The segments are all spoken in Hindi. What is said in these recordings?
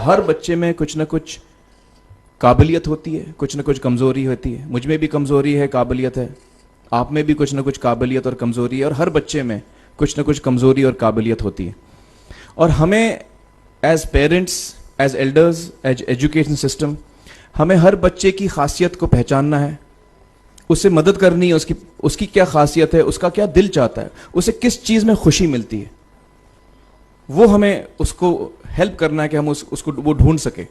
हर बच्चे में कुछ ना कुछ काबिलियत होती है, कुछ ना कुछ कमज़ोरी होती है। मुझ में भी कमज़ोरी है, काबिलियत है। आप में भी कुछ ना कुछ काबिलियत और कमज़ोरी है, और हर बच्चे में कुछ ना कुछ कमज़ोरी और काबिलियत होती है। और हमें as parents, as elders, as education system, हमें हर बच्चे की खासियत को पहचानना है, उसे मदद करनी है, उसकी क्या खासियत है, उसका क्या दिल चाहता है, उसे किस चीज़ में खुशी मिलती है, वो हमें उसको हेल्प करना है कि हम उसको वो ढूंढ सके,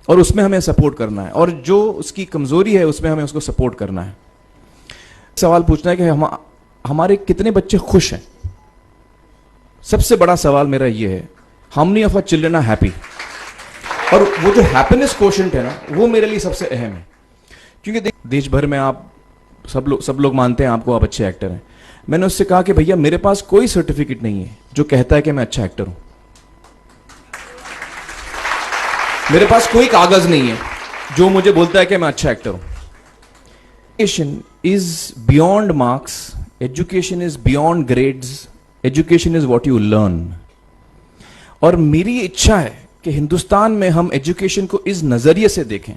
और उसमें हमें सपोर्ट करना है। और जो उसकी कमज़ोरी है उसमें हमें उसको सपोर्ट करना है। सवाल पूछना है कि हमारे कितने बच्चे खुश हैं। सबसे बड़ा सवाल मेरा ये है, how many of our children are happy. और वो जो हैप्पीनेस कोशेंट है ना, वो मेरे लिए सबसे अहम है। क्योंकि देश भर में आप सब लोग मानते हैं आपको, आप अच्छे एक्टर हैं। मैंने उससे कहा कि भैया मेरे पास कोई सर्टिफिकेट नहीं है जो कहता है कि मैं अच्छा एक्टर हूं। मेरे पास कोई कागज नहीं है जो मुझे बोलता है कि मैं अच्छा एक्टर हूं। Education is beyond marks, education is beyond grades, education is what you learn. और मेरी इच्छा है कि हिंदुस्तान में हम एजुकेशन को इस नजरिए से देखें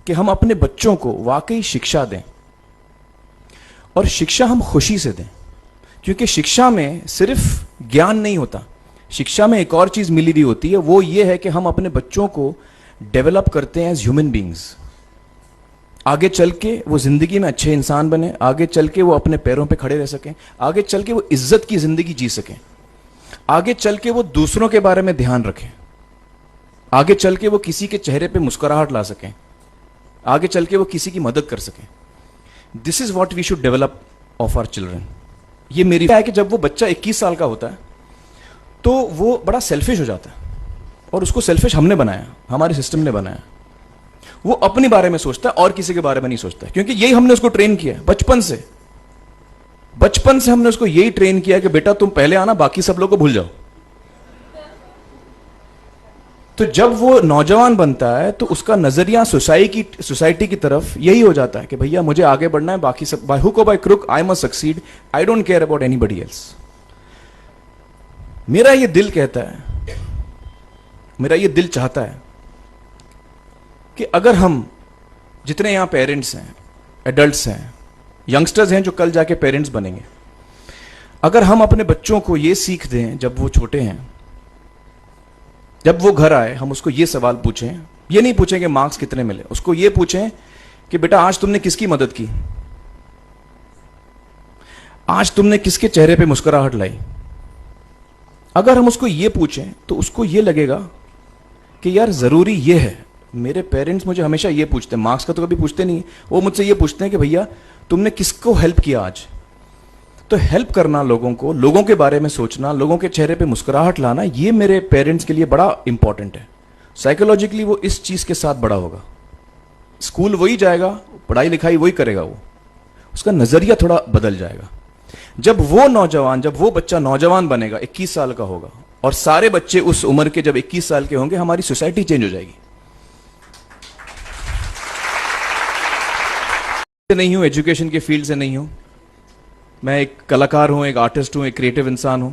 कि हम अपने बच्चों को वाकई शिक्षा दें, और शिक्षा हम खुशी से दें। क्योंकि शिक्षा में सिर्फ ज्ञान नहीं होता, शिक्षा में एक और चीज मिली हुई होती है, वो ये है कि हम अपने बच्चों को डेवलप करते हैं एज ह्यूमन बींग्स। आगे चल के वो जिंदगी में अच्छे इंसान बने, आगे चल के वो अपने पैरों पे खड़े रह सकें, आगे चल के वो इज्जत की जिंदगी जी सकें, आगे चल के वो दूसरों के बारे में ध्यान रखें, आगे चल के वो किसी के चेहरे पे मुस्कुराहट ला सकें, आगे चल के वो किसी की मदद कर सकें। This is what we should develop of our children. ये मेरी है कि जब वो बच्चा 21 साल का होता है तो वो बड़ा सेल्फिश हो जाता है, और उसको सेल्फिश हमने बनाया, हमारे सिस्टम ने बनाया। वो अपने बारे में सोचता है और किसी के बारे में नहीं सोचता है, क्योंकि यही हमने उसको ट्रेन किया है बचपन से हमने उसको यही ट्रेन किया कि बेटा तुम पहले आना, बाकी सब लोग को भूल जाओ। तो जब वो नौजवान बनता है तो उसका नजरिया सोसाइटी की तरफ यही हो जाता है कि भैया मुझे आगे बढ़ना है, बाकी सब बाय हुक और by crook I must succeed, I don't care about anybody else. मेरा ये दिल कहता है, मेरा ये दिल चाहता है कि अगर हम जितने यहां पेरेंट्स हैं, एडल्ट्स हैं, यंगस्टर्स हैं जो कल जाके पेरेंट्स बनेंगे, अगर हम अपने बच्चों को ये सीख दें जब वो छोटे हैं, जब वो घर आए हम उसको ये सवाल पूछें, ये नहीं पूछें कि मार्क्स कितने मिले, उसको ये पूछें कि बेटा आज तुमने किसकी मदद की, आज तुमने किसके चेहरे पे मुस्कुराहट लाई। अगर हम उसको ये पूछें तो उसको ये लगेगा कि यार जरूरी ये है, मेरे पेरेंट्स मुझे हमेशा ये पूछते हैं, मार्क्स का तो कभी पूछते नहीं, वो मुझसे ये पूछते हैं कि भैया तुमने किसको हेल्प किया आज। तो हेल्प करना लोगों को, लोगों के बारे में सोचना, लोगों के चेहरे पे मुस्कुराहट लाना, ये मेरे पेरेंट्स के लिए बड़ा इंपॉर्टेंट है। साइकोलॉजिकली वो इस चीज के साथ बड़ा होगा, स्कूल वही जाएगा, पढ़ाई लिखाई वही करेगा, वो उसका नजरिया थोड़ा बदल जाएगा। जब वो बच्चा नौजवान बनेगा, 21 साल का होगा, और सारे बच्चे उस उम्र के जब 21 साल के होंगे, हमारी सोसाइटी चेंज हो जाएगी। नहीं हूं, एजुकेशन के फील्ड से नहीं हूं, मैं एक कलाकार हूं, एक आर्टिस्ट हूं, एक क्रिएटिव इंसान हूं,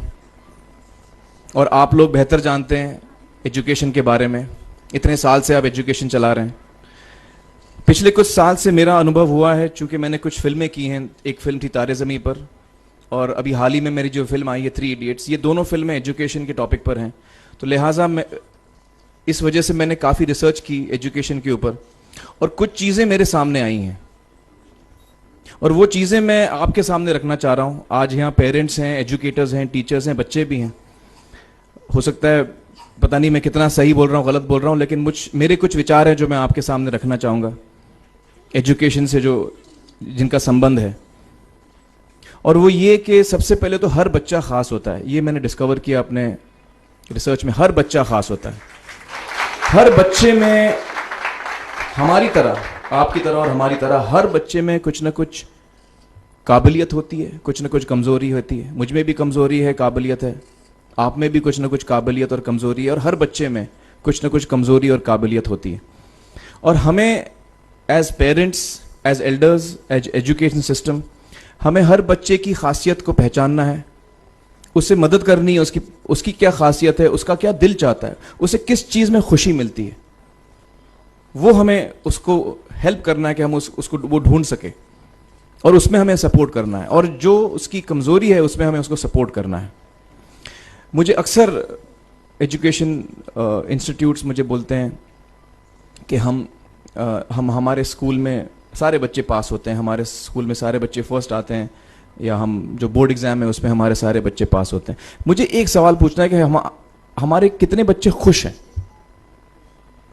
और आप लोग बेहतर जानते हैं एजुकेशन के बारे में। इतने साल से आप एजुकेशन चला रहे हैं। पिछले कुछ साल से मेरा अनुभव हुआ है, चूंकि मैंने कुछ फिल्में की हैं, एक फिल्म थी तारे ज़मीं पर, और अभी हाल ही में मेरी जो फिल्म आई है 3 इडियट्स, ये दोनों फिल्में एजुकेशन के टॉपिक पर हैं। तो लिहाजा मैं इस वजह से मैंने काफ़ी रिसर्च की एजुकेशन के ऊपर, और कुछ चीज़ें मेरे सामने आई हैं, और वो चीज़ें मैं आपके सामने रखना चाह रहा हूँ। आज यहाँ पेरेंट्स हैं, एजुकेटर्स हैं, टीचर्स हैं, बच्चे भी हैं। हो सकता है पता नहीं मैं कितना सही बोल रहा हूँ, गलत बोल रहा हूँ, लेकिन मेरे कुछ विचार हैं जो मैं आपके सामने रखना चाहूँगा एजुकेशन से जिनका संबंध है। और वो ये कि सबसे पहले तो हर बच्चा खास होता है, ये मैंने डिस्कवर किया अपने रिसर्च में। हर बच्चा खास होता है, हर बच्चे में हमारी तरह, आपकी तरह और हमारी तरह, हर बच्चे में कुछ ना कुछ काबिलियत होती है, कुछ ना कुछ कमज़ोरी होती है। मुझ में भी कमज़ोरी है, काबिलियत है, आप में भी कुछ ना कुछ काबिलियत और कमज़ोरी है, और हर बच्चे में कुछ ना कुछ कमज़ोरी और काबिलियत होती है। और हमें as parents, as elders, as education system, हमें हर बच्चे की खासियत को पहचानना है, उसे मदद करनी है, उसकी क्या खासियत है, उसका क्या दिल चाहता है, उसे किस चीज में खुशी मिलती है, वो हमें उसको हेल्प करना है कि हम उसको वो ढूंढ सके और उसमें हमें सपोर्ट करना है, और जो उसकी कमजोरी है उसमें हमें उसको सपोर्ट करना है। मुझे अक्सर एजुकेशन इंस्टीट्यूट्स मुझे बोलते हैं कि हम हमारे स्कूल में सारे बच्चे पास होते हैं, हमारे स्कूल में सारे बच्चे फर्स्ट आते हैं, या हम जो बोर्ड एग्जाम है उसमें हमारे सारे बच्चे पास होते हैं। मुझे एक सवाल पूछना है कि हमारे कितने बच्चे खुश हैं?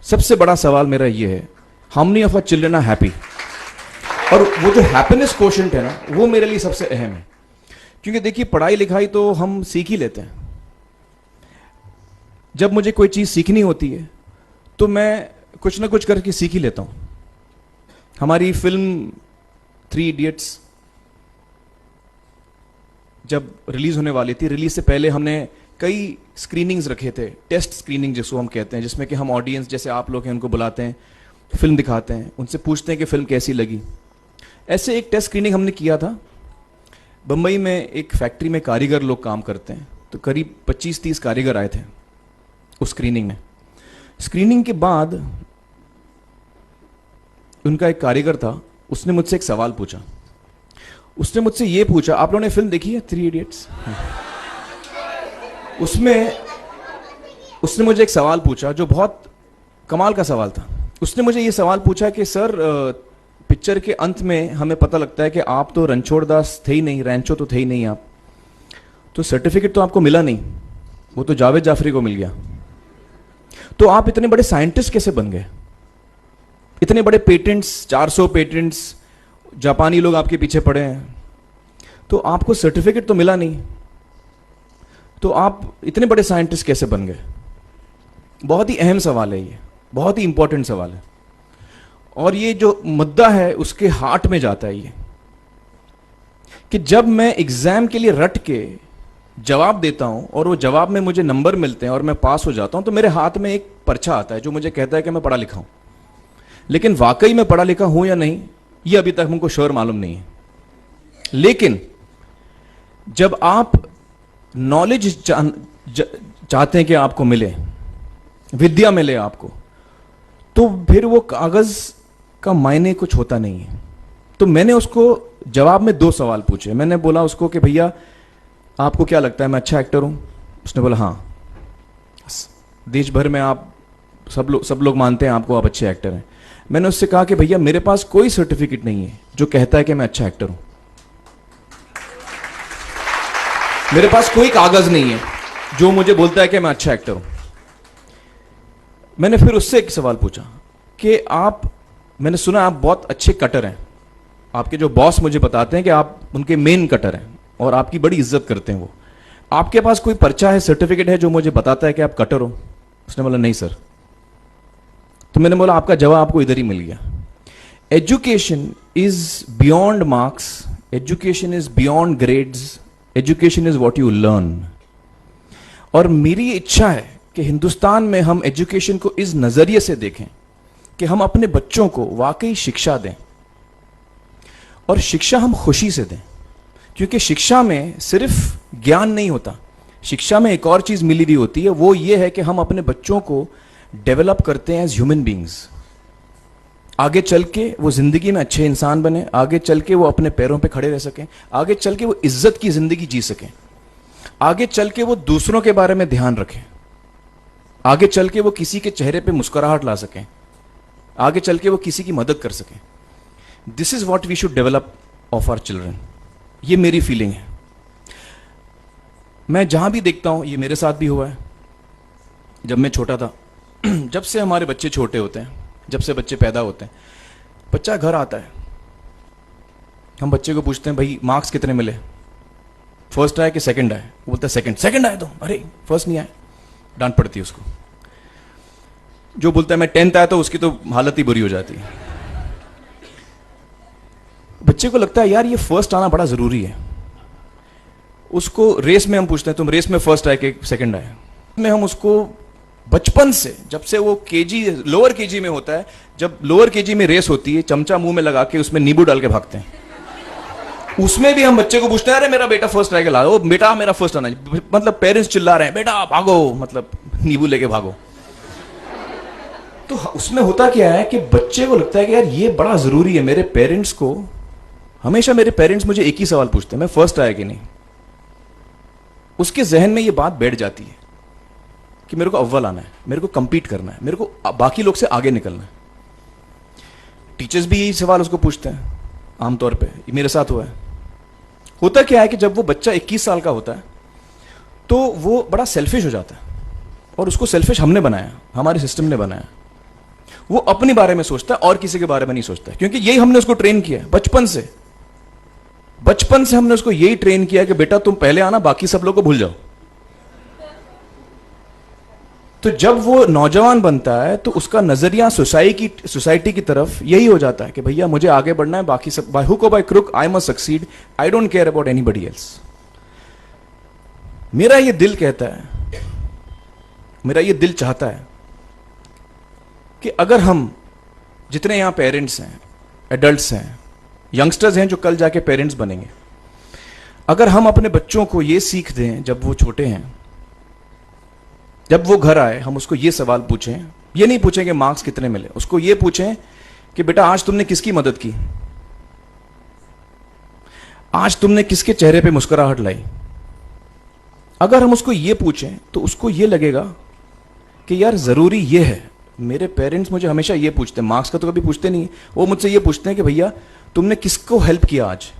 सबसे बड़ा सवाल मेरा ये है, how many of our children are happy? और वो जो हैप्पीनेस क्वोशेंट है ना, वो मेरे लिए सबसे अहम है। क्योंकि देखिए, पढ़ाई लिखाई तो हम सीख ही लेते हैं। जब मुझे कोई चीज सीखनी होती है तो मैं कुछ ना कुछ करके सीख ही लेता हूं। हमारी फिल्म 3 इडियट्स जब रिलीज होने वाली थी, रिलीज से पहले हमने कई स्क्रीनिंग्स रखे थे, टेस्ट स्क्रीनिंग जिसको हम कहते हैं, जिसमें कि हम ऑडियंस जैसे आप लोग हैं उनको बुलाते हैं, फिल्म दिखाते हैं, उनसे पूछते हैं कि फिल्म कैसी लगी। ऐसे एक टेस्ट स्क्रीनिंग हमने किया था। बंबई में एक फैक्ट्री में कारीगर लोग काम करते हैं, तो करीब 25-30 कारीगर आए थे उस स्क्रीनिंग में। स्क्रीनिंग के बाद उनका एक कारीगर था, उसने मुझसे एक सवाल पूछा। उसने मुझसे ये पूछा, आप लोगों ने फिल्म देखी है 3 इडियट्स? उसमें उसने मुझे एक सवाल पूछा जो बहुत कमाल का सवाल था। उसने मुझे ये सवाल पूछा कि सर, पिक्चर के अंत में हमें पता लगता है कि आप तो रणछोड़ दास थे ही नहीं, रैंचो तो थे ही नहीं आप, तो सर्टिफिकेट तो आपको मिला नहीं, वो तो जावेद जाफरी को मिल गया, तो आप इतने बड़े साइंटिस्ट कैसे बन गए? इतने बड़े पेटेंट्स, 400 पेटेंट्स, जापानी लोग आपके पीछे पड़े हैं, तो आपको सर्टिफिकेट तो मिला नहीं, तो आप इतने बड़े साइंटिस्ट कैसे बन गए? बहुत ही अहम सवाल है ये, बहुत ही इंपॉर्टेंट सवाल है। और ये जो मुद्दा है उसके हार्ट में जाता है ये, कि जब मैं एग्जाम के लिए रट के जवाब देता हूं और वो जवाब में मुझे नंबर मिलते हैं और मैं पास हो जाता हूं, तो मेरे हाथ में एक पर्चा आता है जो मुझे कहता है कि मैं पढ़ा लिखा हूं। लेकिन वाकई में पढ़ा लिखा हूं या नहीं, ये अभी तक हमको श्योर मालूम नहीं है। लेकिन जब आप नॉलेज चाहते हैं कि आपको मिले, विद्या मिले आपको, तो फिर वो कागज का मायने कुछ होता नहीं है। तो मैंने उसको जवाब में 2 सवाल पूछे। मैंने बोला उसको कि भैया आपको क्या लगता है मैं अच्छा एक्टर हूं? उसने बोला हाँ, देश भर में आप सब लोग मानते हैं आपको, आप अच्छे एक्टर हैं। मैंने उससे कहा कि भैया मेरे पास कोई सर्टिफिकेट नहीं है जो कहता है कि मैं अच्छा एक्टर हूं, मेरे पास कोई कागज नहीं है जो मुझे बोलता है कि मैं अच्छा एक्टर हूं। मैंने फिर उससे एक सवाल पूछा कि मैंने सुना आप बहुत अच्छे कटर हैं, आपके जो बॉस मुझे बताते हैं कि आप उनके मेन कटर हैं और आपकी बड़ी इज्जत करते हैं वो, आपके पास कोई पर्चा है, सर्टिफिकेट है जो मुझे बताता है कि आप कटर हो? उसने बोला नहीं सर। तो मैंने बोला आपका जवाब आपको इधर ही मिल गया। Education is beyond marks, education is beyond grades, education is what you learn. और मेरी इच्छा है कि हिंदुस्तान में हम एजुकेशन को इस नजरिए से देखें कि हम अपने बच्चों को वाकई शिक्षा दें, और शिक्षा हम खुशी से दें। क्योंकि शिक्षा में सिर्फ ज्ञान नहीं होता, शिक्षा में एक और चीज मिली हुई होती है, वो ये है कि हम अपने बच्चों को डेवलप करते हैं एज ह्यूमन बींग्स। आगे चल के वो जिंदगी में अच्छे इंसान बने, आगे चल के वो अपने पैरों पे खड़े रह सकें, आगे चल के वो इज्जत की जिंदगी जी सकें, आगे चल के वो दूसरों के बारे में ध्यान रखें, आगे चल के वो किसी के चेहरे पे मुस्कुराहट ला सकें, आगे चल के वो किसी की मदद कर सकें। This is what we should develop of our children. ये मेरी फीलिंग है। मैं जहां भी देखता हूं, ये मेरे साथ भी हुआ है जब मैं छोटा था। जब से हमारे बच्चे छोटे होते हैं, जब से बच्चे पैदा होते हैं, बच्चा घर आता है, हम बच्चे को पूछते हैं भाई मार्क्स कितने मिले, फर्स्ट आए कि सेकंड आए? वो बोलता है सेकंड। सेकंड आए तो अरे फर्स्ट नहीं आए, डांट पड़ती है उसको। जो बोलता है मैं 10th आया तो उसकी तो हालत ही बुरी हो जाती है। बच्चे को लगता है यार ये फर्स्ट आना बड़ा जरूरी है। उसको रेस में हम पूछते हैं तुम रेस में फर्स्ट आए कि सेकंड आए? में हम उसको बचपन से, जब से वो लोअर केजी में होता है, जब लोअर केजी में रेस होती है, चमचा मुंह में लगा के उसमें नींबू डाल के भागते हैं। उसमें भी हम बच्चे को पूछते हैं, अरे मेरा बेटा फर्स्ट आएगा, लाओ बेटा मेरा फर्स्ट आना, मतलब पेरेंट्स चिल्ला रहे हैं बेटा भागो, मतलब नींबू लेके भागो। तो उसमें होता क्या है कि बच्चे को लगता है कि यार ये बड़ा जरूरी है, मेरे पेरेंट्स को, हमेशा मेरे पेरेंट्स मुझे एक ही सवाल पूछते हैं, मैं फर्स्ट आया कि नहीं। उसके जहन में ये बात बैठ जाती है कि मेरे को अव्वल आना है, मेरे को कंपीट करना है, मेरे को बाकी लोग से आगे निकलना है। टीचर्स भी यही सवाल उसको पूछते हैं आमतौर पे, मेरे साथ हुआ है। होता क्या है कि जब वो बच्चा 21 साल का होता है तो वो बड़ा सेल्फिश हो जाता है, और उसको सेल्फिश हमने बनाया, हमारे सिस्टम ने बनाया। वो अपने बारे में सोचता है और किसी के बारे में नहीं सोचता है, क्योंकि यही हमने उसको ट्रेन किया है बचपन से। बचपन से हमने उसको यही ट्रेन किया कि बेटा तुम पहले आना, बाकी सब लोग को भूल जाओ। तो जब वो नौजवान बनता है तो उसका नजरिया सोसाइटी की तरफ यही हो जाता है कि भैया मुझे आगे बढ़ना है, बाकी सब बाय हुक और by crook I must succeed, I don't care about anybody else. मेरा ये दिल कहता है, मेरा ये दिल चाहता है कि अगर हम जितने यहां पेरेंट्स हैं, एडल्ट्स हैं, यंगस्टर्स हैं जो कल जाके पेरेंट्स बनेंगे, अगर हम अपने बच्चों को ये सीख दें जब वो छोटे हैं, जब वो घर आए हम उसको ये सवाल पूछें, ये नहीं पूछें कि मार्क्स कितने मिले, उसको ये पूछें कि बेटा आज तुमने किसकी मदद की, आज तुमने किसके चेहरे पे मुस्कुराहट लाई। अगर हम उसको ये पूछें तो उसको ये लगेगा कि यार जरूरी ये है, मेरे पेरेंट्स मुझे हमेशा ये पूछते हैं, मार्क्स का तो कभी पूछते नहीं, वो मुझसे ये पूछते हैं कि भैया तुमने किसको हेल्प किया आज।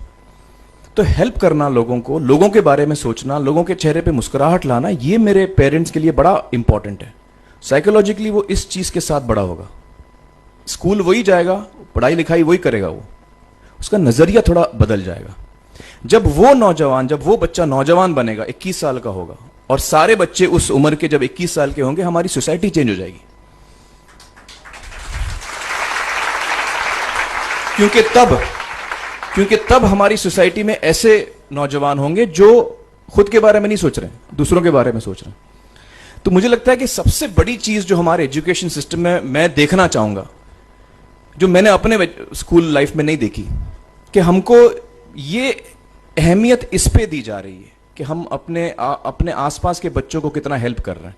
तो हेल्प करना लोगों को, लोगों के बारे में सोचना, लोगों के चेहरे पे मुस्कुराहट लाना, ये मेरे पेरेंट्स के लिए बड़ा इंपॉर्टेंट है। साइकोलॉजिकली वो इस चीज के साथ बड़ा होगा, स्कूल वही जाएगा, पढ़ाई लिखाई वही करेगा, वो उसका नजरिया थोड़ा बदल जाएगा। जब वो बच्चा नौजवान बनेगा, 21 साल का होगा, और सारे बच्चे उस उम्र के जब 21 साल के होंगे, हमारी सोसाइटी चेंज हो जाएगी। क्योंकि तब हमारी सोसाइटी में ऐसे नौजवान होंगे जो खुद के बारे में नहीं सोच रहे, दूसरों के बारे में सोच रहे हैं। तो मुझे लगता है कि सबसे बड़ी चीज जो हमारे एजुकेशन सिस्टम में मैं देखना चाहूंगा, जो मैंने अपने स्कूल लाइफ में नहीं देखी, कि हमको ये अहमियत इस पे दी जा रही है कि हम अपने आसपास के बच्चों को कितना हेल्प कर रहे हैं।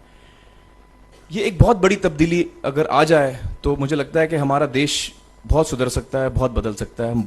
ये एक बहुत बड़ी तब्दीली अगर आ जाए तो मुझे लगता है कि हमारा देश बहुत सुधर सकता है, बहुत बदल सकता है।